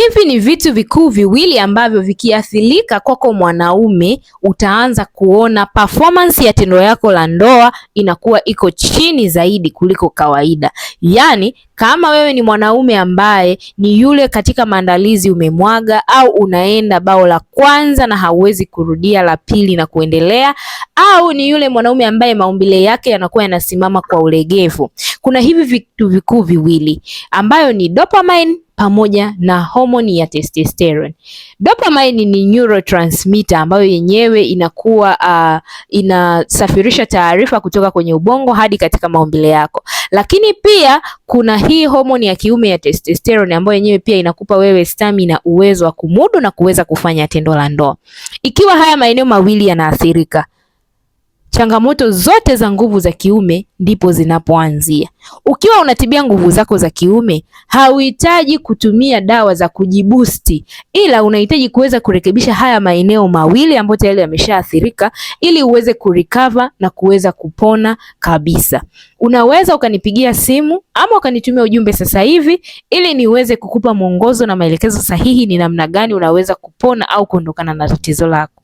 Hivi ni vitu vikuu viwili ambavyo vikiathirika kwako mwanaume, utaanza kuona performance ya tendo yako la ndoa inakuwa iko chini zaidi kuliko kawaida. Yaani kama wewe ni mwanaume ambaye ni yule katika maandalizi umemwaga au unaenda bao la kwanza na hauwezi kurudia la pili na kuendelea, au ni yule mwanaume ambaye maumbile yake yanakuwa yanasimama kwa ulegevu, kuna hivi vitu vikuu viwili ambayo ni dopamine pamoja na homoni ya testosterone. Dopamine ni neurotransmitter ambayo yenyewe inakuwa inasafirisha taarifa kutoka kwenye ubongo hadi katika maumbile yako. Lakini pia kuna hii homoni ya kiume ya testosterone ambayo yenyewe pia inakupa wewe stamina, uwezo wa kumudu na kuweza kufanya tendo la ndoa. Ikiwa haya maeneo mawili yanaathirika, changamoto zote za nguvu za kiume ndipo zinapoanzia. Ukiwa unatibia nguvu zako za kiume, hauhitaji kutumia dawa za kujibusti, ila unahitaji kuweza kurekebisha haya maeneo mawili ambayo tayari yameshaathirika ili uweze kurecover na kuweza kupona kabisa. Unaweza ukanipigia simu ama ukanitumia ujumbe sasa hivi ili niweze kukupa mwongozo na maelekezo sahihi ni namna gani unaweza kupona au kuondokana na tatizo lako.